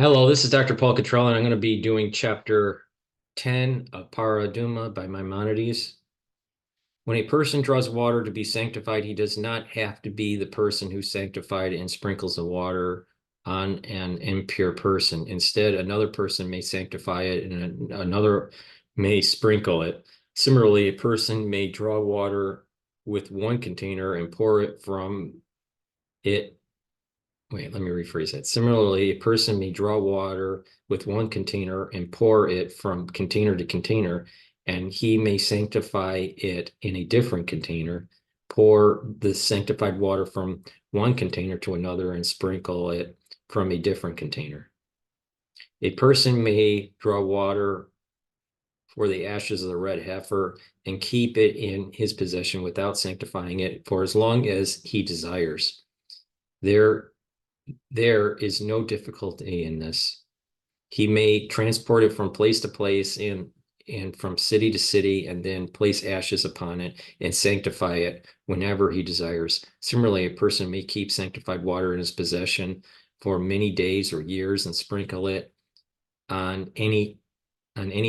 Hello, this is DrPaulCottrell, and I'm going to be doing chapter 10 of Parah Adumah by Maimonides. When a person draws water to be sanctified, he does not have to be the person who sanctified and sprinkles the water on an impure person. Instead, another person may sanctify it and another may sprinkle it. Similarly, a person may draw water with one container and pour it from it. Wait, let me rephrase that. Similarly, a person may draw water with one container and pour it from container to container, and he may sanctify it in a different container, pour the sanctified water from one container to another, and sprinkle it from a different container. A person may draw water for the ashes of the red heifer and keep it in his possession without sanctifying it for as long as he desires. There is no difficulty in this. He may transport it from place to place and from city to city, and then place ashes upon it and sanctify it whenever he desires. Similarly, a person may keep sanctified water in his possession for many days or years and sprinkle it on any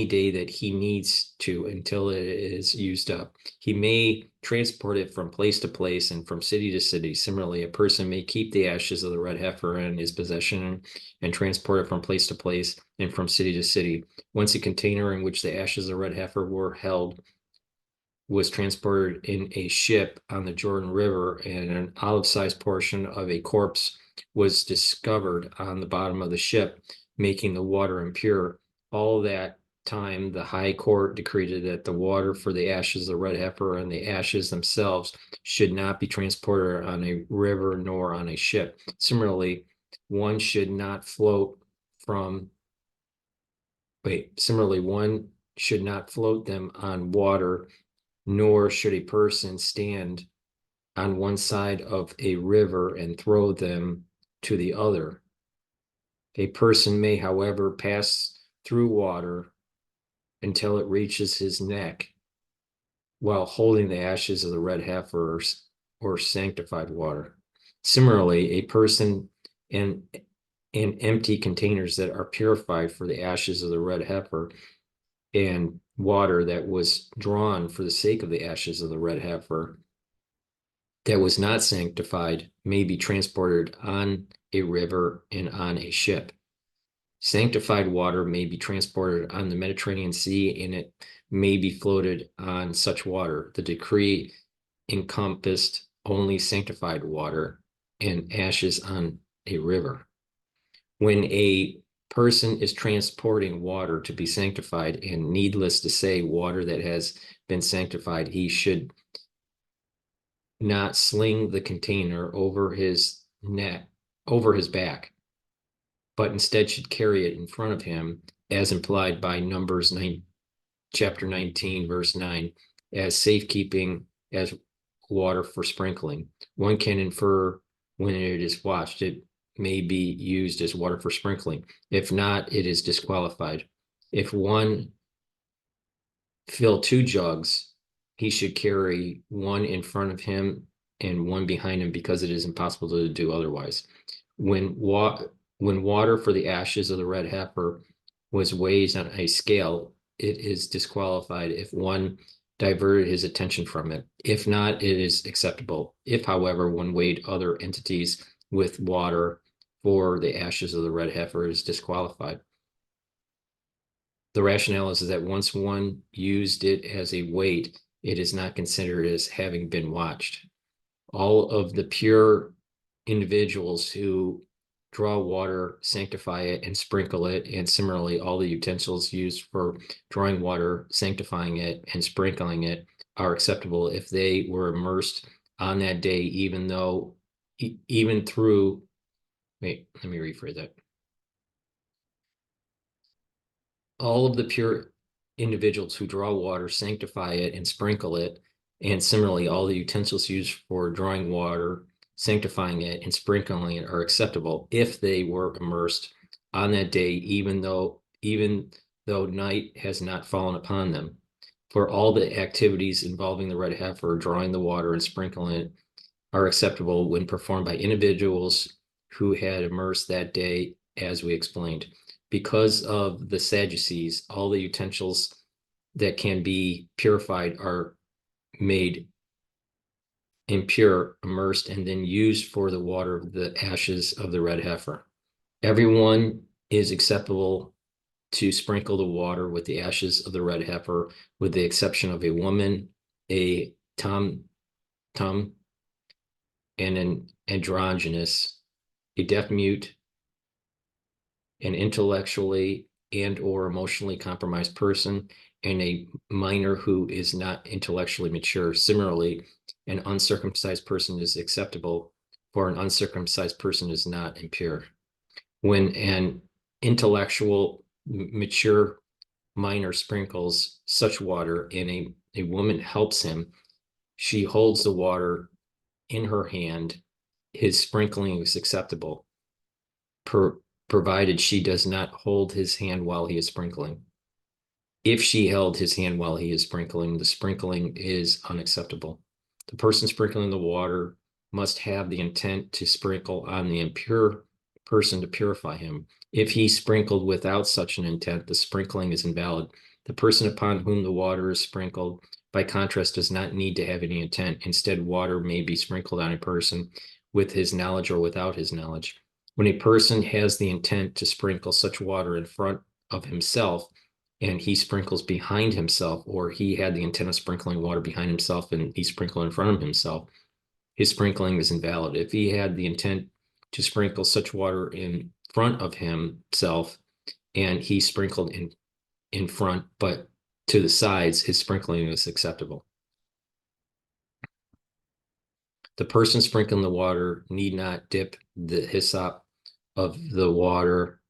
day that he needs to until it is used up. He may transport it from place to place and from city to city. Similarly, a person may keep the ashes of the red heifer in his possession and transport it from place to place and from city to city. Once a container in which the ashes of the red heifer were held was transported in a ship on the Jordan River, and an olive-sized portion of a corpse was discovered on the bottom of the ship, making the water impure. All that time, the high court decreed that the water for the ashes of the red heifer and the ashes themselves should not be transported on a river nor on a ship. Similarly, one should not float them on water, nor should a person stand on one side of a river and throw them to the other. A person may, however, pass through water until it reaches his neck while holding the ashes of the red heifer or sanctified water. Similarly, a person in empty containers that are purified for the ashes of the red heifer and water that was drawn for the sake of the ashes of the red heifer that was not sanctified may be transported on a river and on a ship. Sanctified water may be transported on the Mediterranean Sea, and it may be floated on such water. The decree encompassed only sanctified water and ashes on a river. When a person is transporting water to be sanctified, and needless to say, water that has been sanctified, he should not sling the container over his back, but instead should carry it in front of him, as implied by Numbers 9, chapter 19, verse 9, as safekeeping as water for sprinkling. One can infer when it is watched, it may be used as water for sprinkling. If not, it is disqualified. If one fill two jugs, he should carry one in front of him and one behind him, because it is impossible to do otherwise. When water for the ashes of the red heifer was weighed on a scale, it is disqualified if one diverted his attention from it. If not, it is acceptable. If, however, one weighed other entities with water for the ashes of the red heifer, it is disqualified. The rationale is that once one used it as a weight, it is not considered as having been watched. All of the pure individuals who draw water sanctify it and sprinkle it, and similarly, all the utensils used for drawing water, sanctifying it, and sprinkling it are acceptable if they were immersed on that day, even through, wait, let me rephrase that. All of the pure individuals who draw water sanctify it and sprinkle it, and similarly, all the utensils used for drawing water, sanctifying it, and sprinkling it are acceptable if they were immersed on that day, even though night has not fallen upon them. For all the activities involving the red heifer, drawing the water and sprinkling it, are acceptable when performed by individuals who had immersed that day as we explained. Because of the Sadducees, all the utensils that can be purified are made impure, immersed, and then used for the water of the ashes of the red heifer. Everyone is acceptable to sprinkle the water with the ashes of the red heifer, with the exception of a woman, a tom, and an androgynous, a deaf-mute, an intellectually and or emotionally compromised person, and a minor who is not intellectually mature. Similarly, an uncircumcised person is acceptable, for an uncircumcised person is not impure. When an intellectual, mature minor sprinkles such water and a woman helps him, she holds the water in her hand, his sprinkling is acceptable, provided she does not hold his hand while he is sprinkling. If she held his hand while he is sprinkling, the sprinkling is unacceptable. The person sprinkling the water must have the intent to sprinkle on the impure person to purify him. If he sprinkled without such an intent, the sprinkling is invalid. The person upon whom the water is sprinkled, by contrast, does not need to have any intent. Instead, water may be sprinkled on a person with his knowledge or without his knowledge. When a person has the intent to sprinkle such water in front of himself, and he sprinkles behind himself, or he had the intent of sprinkling water behind himself and he sprinkled in front of himself, his sprinkling is invalid. If he had the intent to sprinkle such water in front of himself and he sprinkled in front but to the sides, his sprinkling is acceptable. The person sprinkling the water need not dip the hyssop of the water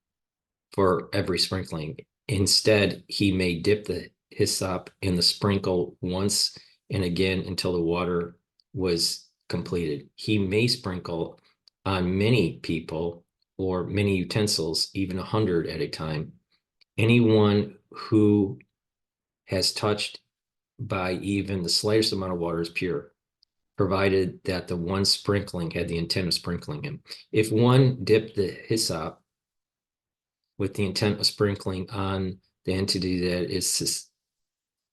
for every sprinkling. Instead, he may dip the hyssop in the sprinkle once and again until the water was completed. He may sprinkle on many people or many utensils, even 100 at a time. Anyone who has touched by even the slightest amount of water is pure, provided that the one sprinkling had the intent of sprinkling him. If one dipped the hyssop with the intent of sprinkling on the entity that is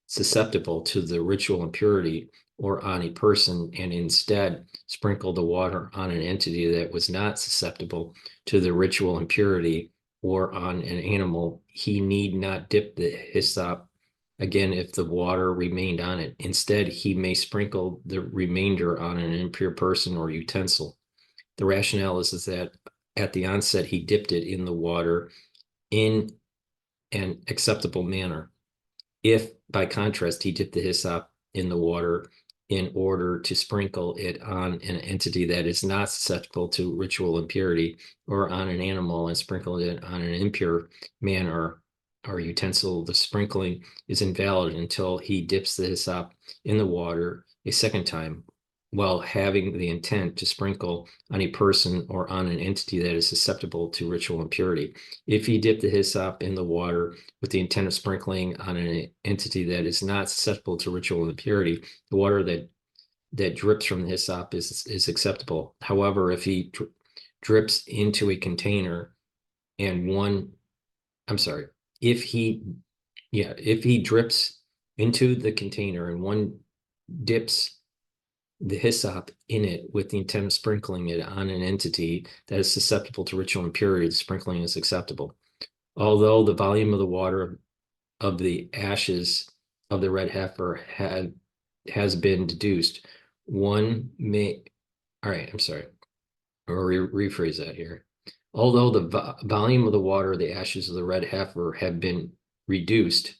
susceptible to the ritual impurity, or on a person, and instead sprinkled the water on an entity that was not susceptible to the ritual impurity, or on an animal, he need not dip the hyssop again if the water remained on it. Instead, he may sprinkle the remainder on an impure person or utensil. The rationale is that at the onset, he dipped it in the water in an acceptable manner. If, by contrast, he dipped the hyssop in the water in order to sprinkle it on an entity that is not susceptible to ritual impurity, or on an animal and sprinkled it on an impure manner or utensil, the sprinkling is invalid until he dips the hyssop in the water a second time, while having the intent to sprinkle on a person or on an entity that is susceptible to ritual impurity. If he dipped the hyssop in the water with the intent of sprinkling on an entity that is not susceptible to ritual impurity, the water that drips from the hyssop is acceptable. However, if he drips into a container and if he drips into the container and one dips the hyssop in it with the intent of sprinkling it on an entity that is susceptible to ritual impurity, the sprinkling is acceptable. Although the volume of the water of the ashes of the red heifer has been deduced, one may, all right, I'm sorry, I'll rephrase that here. Although the volume of the water of the ashes of the red heifer have been reduced,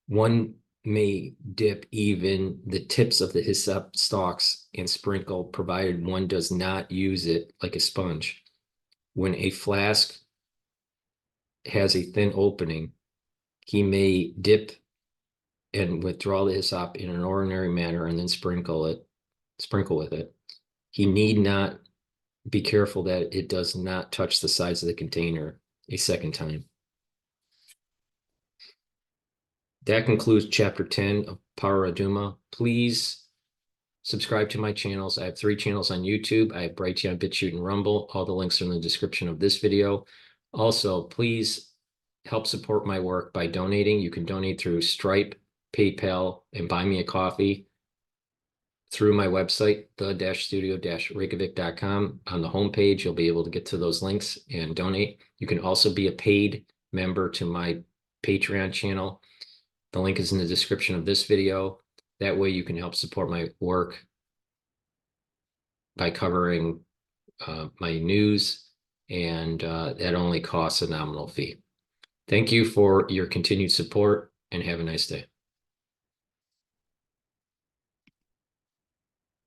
one may dip even the tips of the hyssop stalks and sprinkle, provided one does not use it like a sponge. When a flask has a thin opening, he may dip and withdraw the hyssop in an ordinary manner and then sprinkle with it. He need not be careful that it does not touch the sides of the container a second time. That concludes chapter 10 of Parah Adumah. Please subscribe to my channels. I have 3 channels on YouTube. I have Brighteon, Bitchute, and Rumble. All the links are in the description of this video. Also, please help support my work by donating. You can donate through Stripe, PayPal, and Buy Me a Coffee through my website, the-studio-reykjavik.com. On the homepage, you'll be able to get to those links and donate. You can also be a paid member to my Patreon channel. The link is in the description of this video. That way you can help support my work by covering my news, and that only costs a nominal fee. Thank you for your continued support, and have a nice day.